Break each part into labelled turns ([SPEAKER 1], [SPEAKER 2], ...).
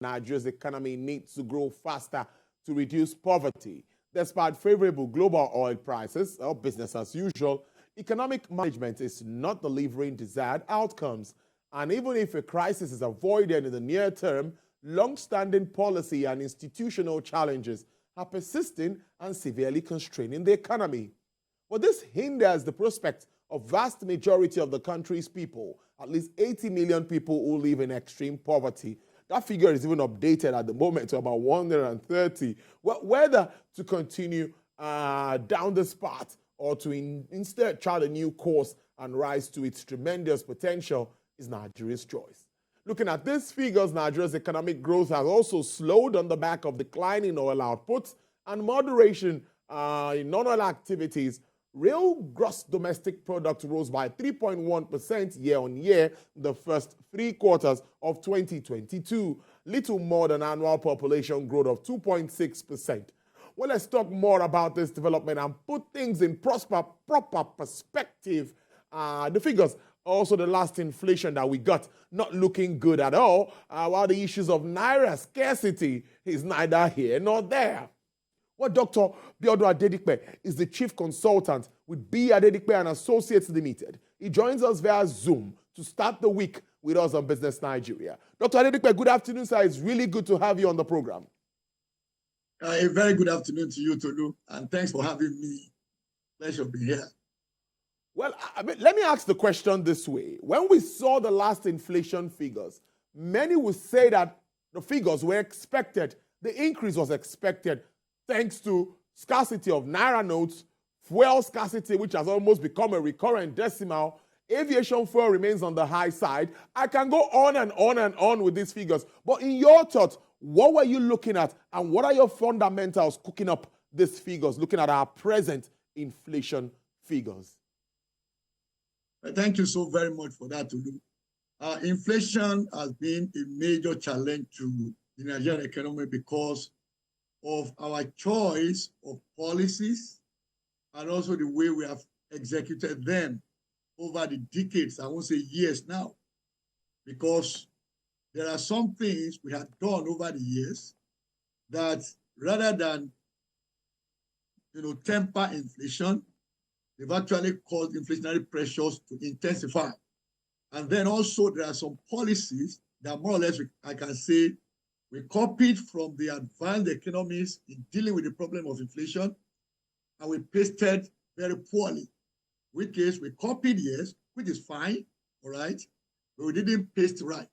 [SPEAKER 1] Nigeria's economy needs to grow faster to reduce poverty. Despite favorable global oil prices, or business as usual, economic management is not delivering desired outcomes. And even if a crisis is avoided in the near term, long-standing policy and institutional challenges are persisting and severely constraining the economy. But this hinders the prospect of vast majority of the country's people, at least 80 million people who live in extreme poverty. That figure is even updated at the moment to about 130. Well, whether to continue down this path or to instead chart a new course and rise to its tremendous potential is Nigeria's choice. Looking at these figures, Nigeria's economic growth has also slowed on the back of declining oil output and moderation in non-oil activities. Real gross domestic product rose by 3.1% year-on-year in the first 3 quarters of 2022, little more than annual population growth of 2.6%. Well, let's talk more about this development and put things in proper perspective. The figures, also the last inflation that we got, not looking good at all, while the issues of naira scarcity is neither here nor there. Well, Dr. Biodun Adedipe is the chief consultant with B. Adedipe and Associates Limited. He joins us via Zoom to start the week with us on Business Nigeria. Dr. Adedipe, good afternoon, sir. It's really good to have you on the program.
[SPEAKER 2] A very good afternoon to you, Tolu, and thanks for having me. Pleasure being here.
[SPEAKER 1] Well, let me ask the question this way. When we saw the last inflation figures, many would say that the figures were expected. The increase was expected thanks to scarcity of naira notes, fuel scarcity, which has almost become a recurrent decimal. Aviation fuel remains on the high side. I can go on and on and on with these figures. But in your thoughts, what were you looking at and what are your fundamentals cooking up these figures, looking at our present inflation figures?
[SPEAKER 2] Thank you so very much for that, Tolu. Inflation has been a major challenge to the Nigerian economy because of our choice of policies and also the way we have executed them over the decades, I won't say years now, because there are some things we have done over the years that rather than temper inflation, they've actually caused inflationary pressures to intensify. And then also there are some policies that more or less I can say we copied from the advanced economies in dealing with the problem of inflation, and we pasted very poorly. Which is we copied, yes, which is fine, all right, but we didn't paste right.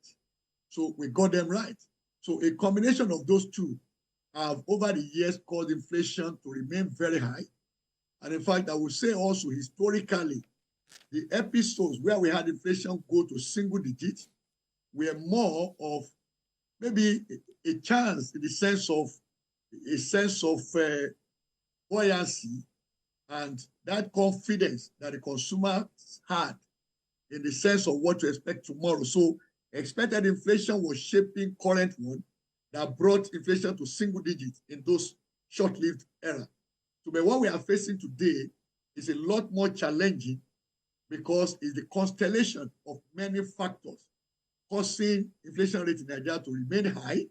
[SPEAKER 2] So we got them right. So a combination of those two have over the years caused inflation to remain very high. And in fact, I would say also historically, the episodes where we had inflation go to single digits were more of maybe a chance in the sense of buoyancy and that confidence that the consumer had in the sense of what to expect tomorrow. So expected inflation was shaping current one that brought inflation to single digits in those short-lived era. So but what we are facing today is a lot more challenging because it's the constellation of many factors causing inflation rate in Nigeria to remain high,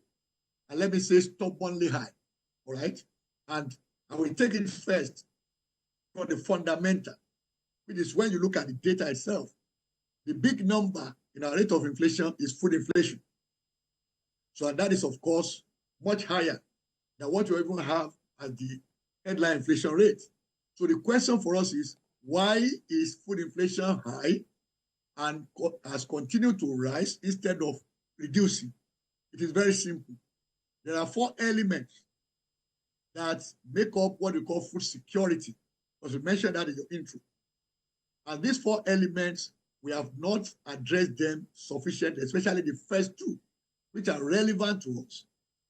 [SPEAKER 2] and let me say stubbornly high, all right? And I will take it first for the fundamental, which is when you look at the data itself. The big number in our rate of inflation is food inflation. So and that is, of course, much higher than what you even have as the headline inflation rate. So the question for us is, why is food inflation high and has continued to rise instead of reducing? It is very simple. There are 4 elements that make up what we call food security, because we mentioned that in your intro. And these 4 elements, we have not addressed them sufficiently, especially the first 2, which are relevant to us,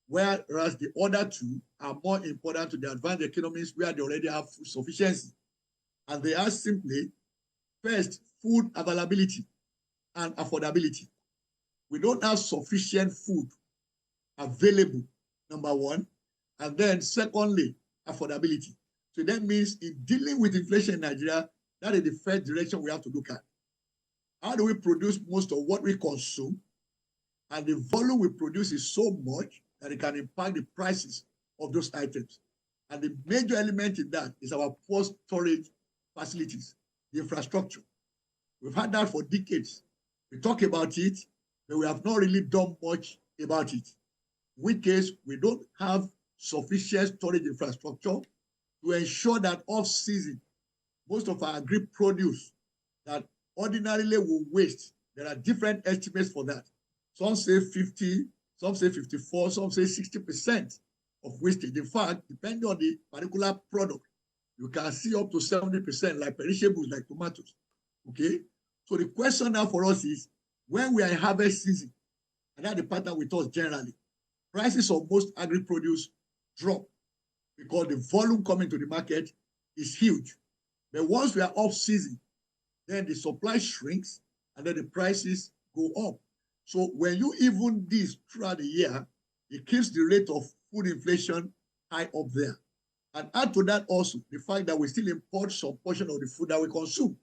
[SPEAKER 2] whereas the other 2 are more important to the advanced economies where they already have food sufficiency. And they are simply, first, food availability and affordability. We don't have sufficient food available, number 1. And then secondly, affordability. So that means in dealing with inflation in Nigeria, that is the first direction we have to look at. How do we produce most of what we consume and the volume we produce is so much that it can impact the prices of those items. And the major element in that is our poor storage facilities, the infrastructure. We've had that for decades. We talk about it, but we have not really done much about it. In which case, we don't have sufficient storage infrastructure to ensure that off-season, most of our agri produce that ordinarily will waste, there are different estimates for that. Some say 50, some say 54, some say 60% of wastage. In fact, depending on the particular product, you can see up to 70%, like perishables, like tomatoes. Okay? So the question now for us is, when we are in harvest season, and that's the pattern with us generally, prices of most agri-produce drop because the volume coming to the market is huge. But once we are off-season, then the supply shrinks, and then the prices go up. So when you even this throughout the year, it keeps the rate of food inflation high up there. And add to that also the fact that we still import some portion of the food that we consume.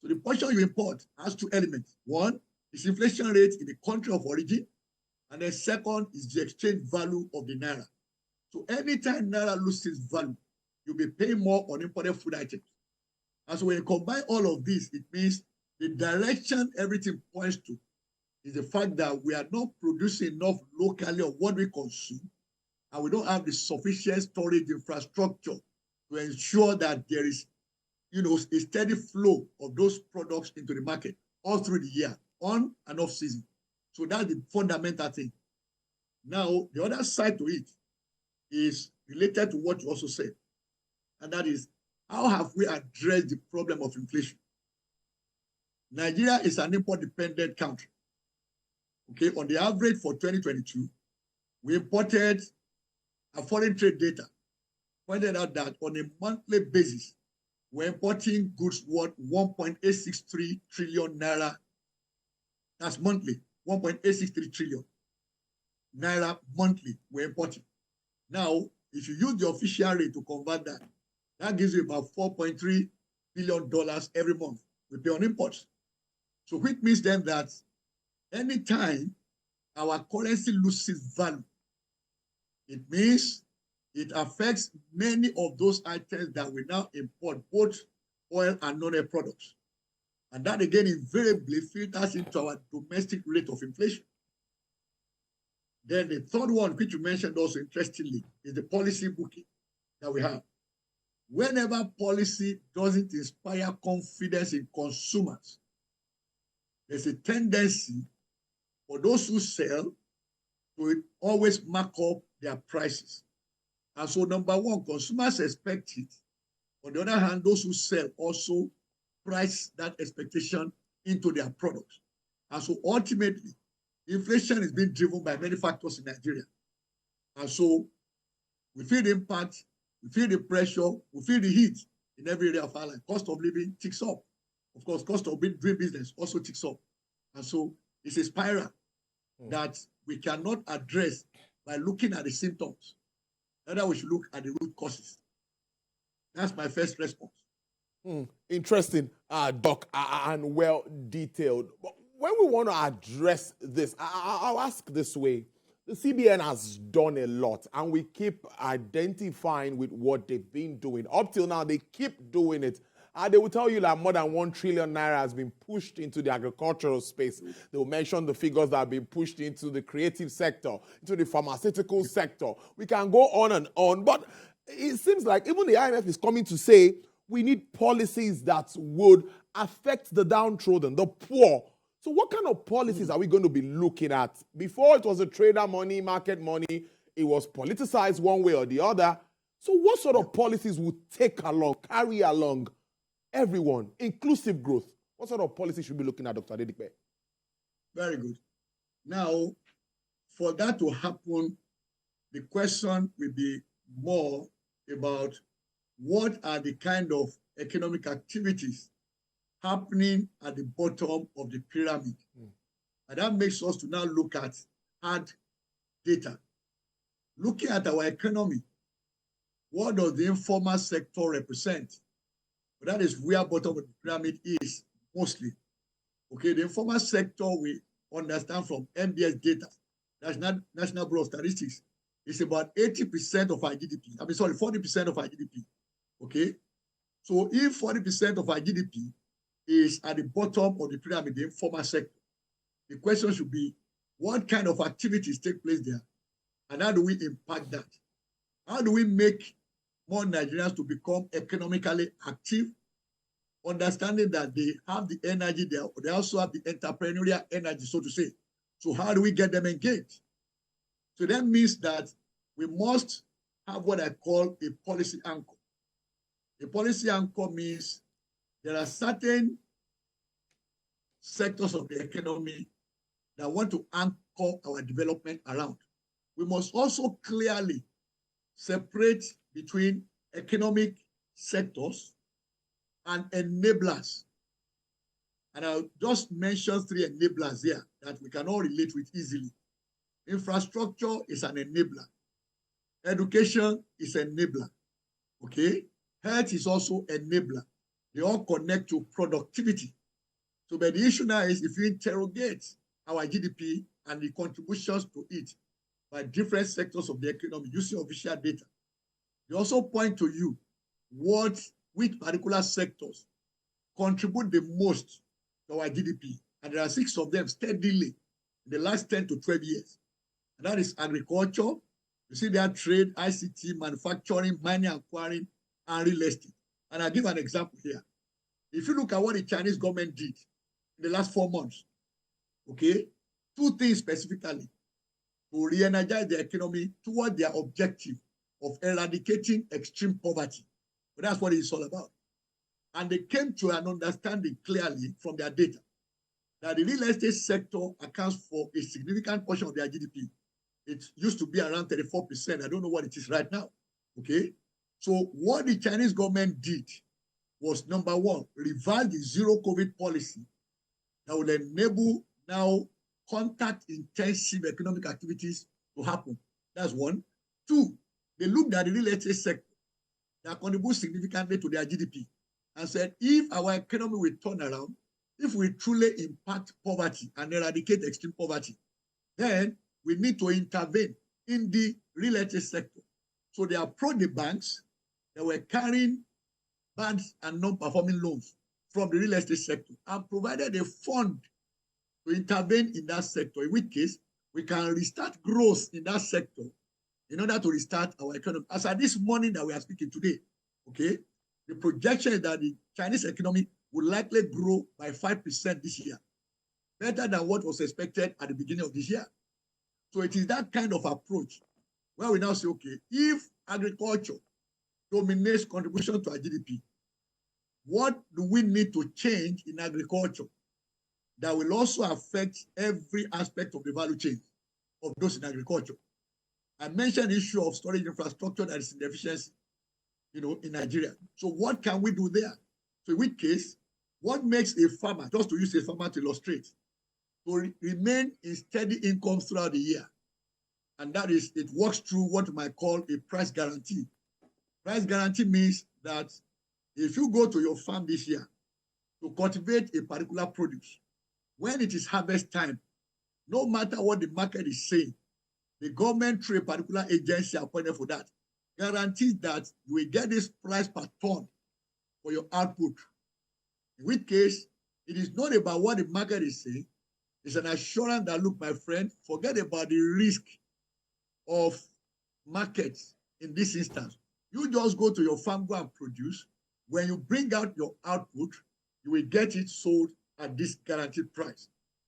[SPEAKER 2] So the portion you import has two elements. One is inflation rate in the country of origin, and then second is the exchange value of the naira. So anytime naira loses value, you'll be paying more on imported food items. And so when you combine all of this, it means the direction everything points to is the fact that we are not producing enough locally of what we consume, and we don't have the sufficient storage infrastructure to ensure that there is, a steady flow of those products into the market all through the year, on and off season. So that's the fundamental thing. Now, the other side to it is related to what you also said, and that is, how have we addressed the problem of inflation? Nigeria is an import-dependent country. Okay, on the average for 2022, we imported a foreign trade data pointed out that on a monthly basis, we're importing goods worth 1.863 trillion naira. That's monthly, 1.863 trillion naira monthly we're importing. Now, if you use the official rate to convert that, that gives you about $4.3 billion every month we pay on imports. So which means then that anytime our currency loses value, it means it affects many of those items that we now import, both oil and non-oil products. And that again invariably filters into our domestic rate of inflation. Then the third one, which you mentioned also interestingly, is the policy booking that we have. Whenever policy doesn't inspire confidence in consumers, there's a tendency for those who sell to always mark up their prices. And so, number one, consumers expect it. On the other hand, those who sell also price that expectation into their products. And so, ultimately, inflation is being driven by many factors in Nigeria. And so, we feel the impact, we feel the pressure, we feel the heat in every area of our life. Cost of living ticks up. Of course, cost of doing business also ticks up. And so, it's a spiral that we cannot address by looking at the symptoms. Rather, we should look at the root causes. That's my first response.
[SPEAKER 1] Interesting, Doc, and well detailed. But when we want to address this, I'll ask this way. The CBN has done a lot, and we keep identifying with what they've been doing. Up till now, they keep doing it. They will tell you that more than 1 trillion naira has been pushed into the agricultural space. They will mention the figures that have been pushed into the creative sector, into the pharmaceutical sector. We can go on and on, but it seems like even the IMF is coming to say we need policies that would affect the downtrodden, the poor. So what kind of policies are we going to be looking at? Before it was a trader money, market money, it was politicized one way or the other. So what sort of policies would carry along everyone, inclusive growth? What sort of policy should we be looking at, Dr. Adedipe?
[SPEAKER 2] Very good. Now, for that to happen, the question will be more about what are the kind of economic activities happening at the bottom of the pyramid. And that makes us to now look at hard data. Looking at our economy, what does the informal sector represent? That is where bottom of the pyramid is mostly. Okay, the informal sector, we understand from MBS data, that's not National Bureau of Statistics, it's about 80% of our GDP. 40% of our GDP. Okay? So if 40% of our GDP is at the bottom of the pyramid, the informal sector, the question should be, what kind of activities take place there? And how do we impact that? How do we make more Nigerians to become economically active, understanding that they have the energy, they also have the entrepreneurial energy, so to say. So how do we get them engaged? So that means that we must have what I call a policy anchor. A policy anchor means there are certain sectors of the economy that want to anchor our development around. We must also clearly separate between economic sectors and enablers. And I'll just mention 3 enablers here that we can all relate with easily. Infrastructure is an enabler. Education is an enabler. Okay? Health is also an enabler. They all connect to productivity. So, but the issue now is if you interrogate our GDP and the contributions to it by different sectors of the economy using official data, they also point to you which particular sectors contribute the most to our GDP. And there are 6 of them steadily in the last 10 to 12 years. And that is agriculture. You see there trade, ICT, manufacturing, mining and quarrying, and real estate. And I'll give an example here. If you look at what the Chinese government did in the last 4 months, okay, 2 things specifically to re-energize the economy toward their objective of eradicating extreme poverty. But that's what it's all about. And they came to an understanding clearly from their data that the real estate sector accounts for a significant portion of their GDP. It used to be around 34%. I don't know what it is right now. Okay? So what the Chinese government did was, number 1, revise the zero COVID policy that will enable now contact-intensive economic activities to happen. That's 1. 2, they looked at the real estate sector that contributes significantly to their GDP and said, if our economy will turn around, if we truly impact poverty and eradicate extreme poverty, then we need to intervene in the real estate sector. So they approached the banks that were carrying bad and non-performing loans from the real estate sector and provided a fund to intervene in that sector, in which case we can restart growth in that sector in order to restart our economy. As at this morning that we are speaking today, okay, the projection is that the Chinese economy will likely grow by 5% this year, better than what was expected at the beginning of this year. So it is that kind of approach where we now say, okay, if agriculture dominates contribution to our GDP, what do we need to change in agriculture that will also affect every aspect of the value chain of those in agriculture? I mentioned the issue of storage infrastructure that is in deficiency, in Nigeria. So what can we do there? So in which case, what makes a farmer, just to use a farmer to illustrate, to remain in steady income throughout the year? And that is, it works through what we might call a price guarantee. Price guarantee means that if you go to your farm this year to cultivate a particular produce, when it is harvest time, no matter what the market is saying, the government through a particular agency appointed for that guarantees that you will get this price per ton for your output. In which case, it is not about what the market is saying. It's an assurance that, look, my friend, forget about the risk of markets in this instance. You just go to your farm, go and produce. When you bring out your output, you will get it sold at this guaranteed price.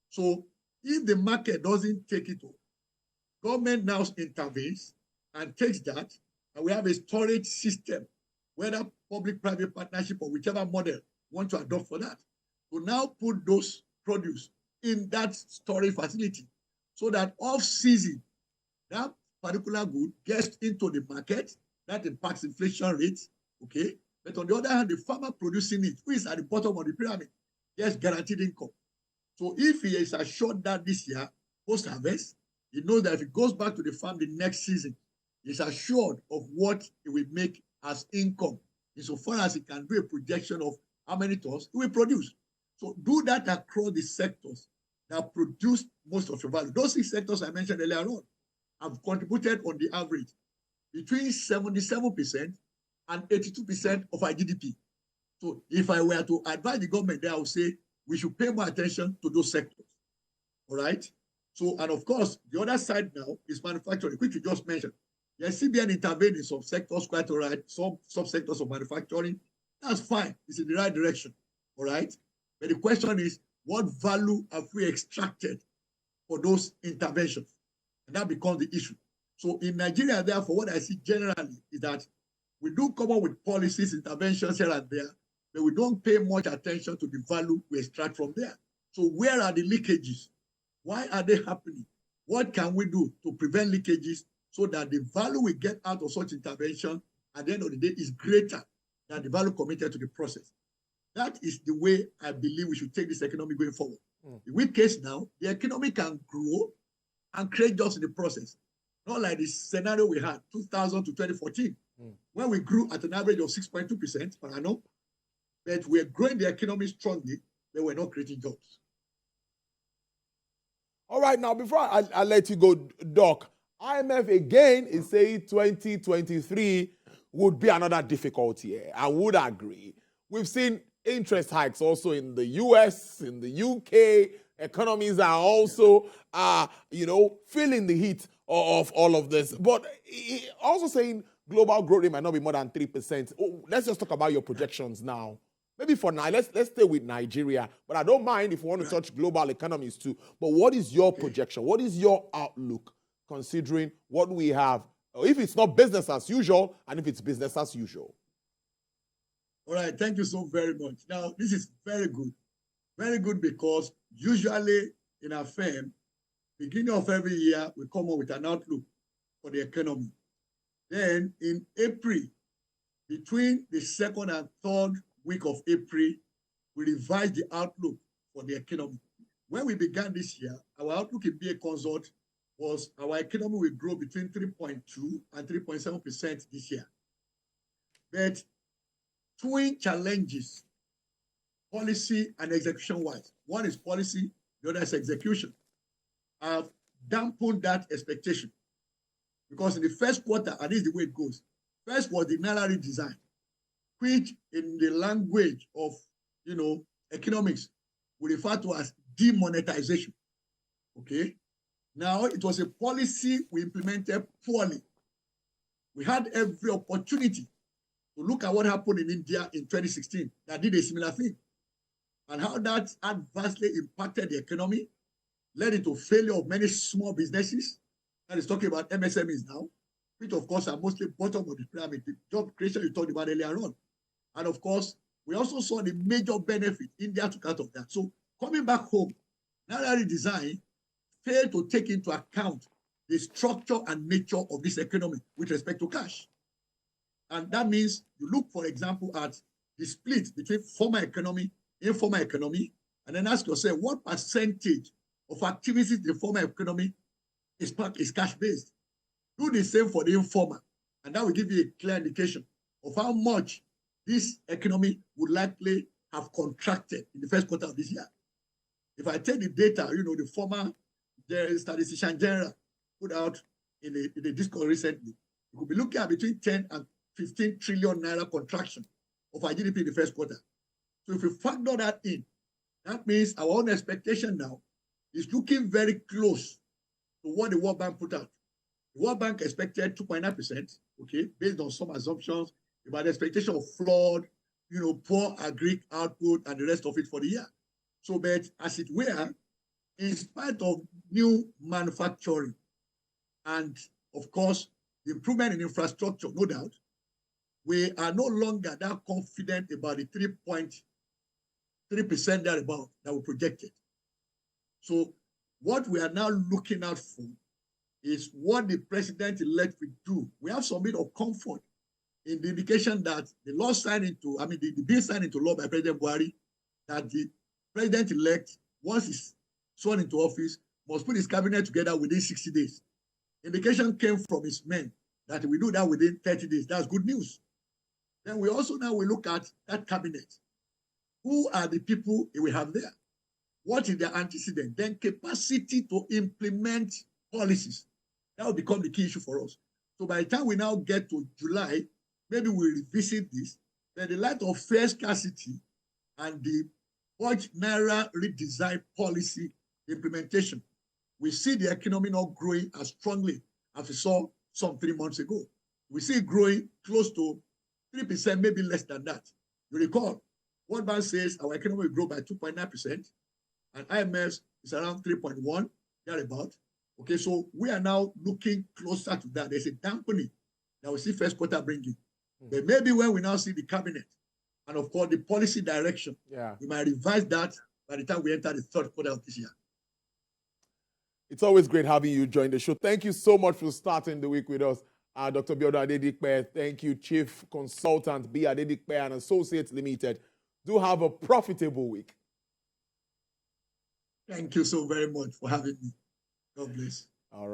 [SPEAKER 2] So if the market doesn't take it up, government now intervenes and takes that, and we have a storage system, whether public-private partnership or whichever model you want to adopt for that, to now put those produce in that storage facility so that off-season, that particular good gets into the market, that impacts inflation rates, okay? But on the other hand, the farmer producing it, who is at the bottom of the pyramid, gets guaranteed income. So if he is assured that this year, post-harvest, he knows that if he goes back to the farm the next season, he's assured of what he will make as income, insofar as he can do a projection of how many tons he will produce. So do that across the sectors that produce most of your value. Those 6 sectors I mentioned earlier on have contributed on the average between 77% and 82% of our GDP. So if I were to advise the government there, I would say we should pay more attention to those sectors. All right? So, and of course, the other side now is manufacturing, which you just mentioned. The CBN intervened in some sectors, quite all right, some subsectors of manufacturing. That's fine. It's in the right direction. All right? But the question is, what value have we extracted for those interventions? And that becomes the issue. So in Nigeria, therefore, what I see generally is that we do come up with policies, interventions here and there, but we don't pay much attention to the value we extract from there. So where are the leakages? Why are they happening? What can we do to prevent leakages so that the value we get out of such intervention at the end of the day is greater than the value committed to the process? That is the way I believe we should take this economy going forward. In which case now, the economy can grow and create jobs in the process. Not like the scenario we had 2000 to 2014, when we grew at an average of 6.2% per annum, but we're growing the economy strongly, but we're not creating jobs.
[SPEAKER 1] All right, now before I let you go, Doc, IMF again is saying 2023 would be another difficult year. I would agree. We've seen interest hikes also in the US, in the UK. Economies are also, feeling the heat of all of this. But also saying global growth rate might not be more than 3%. Let's just talk about your projections now. Maybe for now, let's stay with Nigeria. But I don't mind if we want to touch global economies too. But what is your projection? What is your outlook, considering what we have? If it's not business as usual, and if it's business as usual.
[SPEAKER 2] All right, thank you so very much. Now, this is very good. Very good because usually in our firm, beginning of every year, we come up with an outlook for the economy. Then in April, between the 2nd and 3rd week of April, we revised the outlook for the economy. When we began this year, our outlook in BA Consult was our economy will grow between 3.2 and 3.7% this year. But twin challenges, policy and execution-wise. One is policy, the other is execution. Have dampened that expectation. Because in the first quarter, and this is the way it goes, first was the Naira redesign, which in the language of, economics, we refer to as demonetization. Okay? Now, it was a policy we implemented poorly. We had every opportunity to look at what happened in India in 2016 that did a similar thing, and how that adversely impacted the economy, led into failure of many small businesses. That is talking about MSMEs now, which of course are mostly bottom of the pyramid, the job creation you talked about earlier on. And of course, we also saw the major benefit India took out of that. So coming back home, Naira redesign failed to take into account the structure and nature of this economy with respect to cash. And that means you look, for example, at the split between formal economy, informal economy, and then ask yourself, what percentage of activities in the formal economy is cash-based? Do the same for the informal, and that will give you a clear indication of how much this economy would likely have contracted in the first quarter of this year. If I take the data, the former statistician general put out in the discourse recently, we could be looking at between 10 and 15 trillion naira contraction of our GDP in the first quarter. So if we factor that in, that means our own expectation now is looking very close to what the World Bank put out. The World Bank expected 2.9%, okay, based on some assumptions about the expectation of flood, poor agri output and the rest of it for the year. So, but as it were, in spite of new manufacturing and, of course, the improvement in infrastructure, no doubt, we are no longer that confident about the 3.3% thereabout that we projected. So what we are now looking out for is what the president-elect will do. We have some bit of comfort in the indication that the law signed into, the bill signed into law by President Buhari, that the president-elect, once he's sworn into office, must put his cabinet together within 60 days. Indication came from his men that we do that within 30 days. That's good news. Then we also now look at that cabinet. Who are the people we have there? what is the antecedent, then capacity to implement policies. That will become the key issue for us. So by the time we now get to July, maybe we revisit this. Then the light of fare scarcity and the Watch Naira redesign policy implementation, we see the economy not growing as strongly as we saw some 3 months ago. We see it growing close to 3%, maybe less than that. You recall, World Bank says our economy will grow by 2.9%, and IMF is around 3.1, thereabout. Okay, so we are now looking closer to that. There's a dampening that we see first quarter bringing. But maybe when we now see the cabinet, and of course the policy direction, we might revise that by the time we enter the third quarter of this year.
[SPEAKER 1] It's always great having you join the show. Thank you so much for starting the week with us. Dr. Biodo Adedikpe, thank you, Chief Consultant B. Adedikpe and Associates Limited. Do have a profitable week.
[SPEAKER 2] Thank you so very much for having me. God bless.
[SPEAKER 1] All right.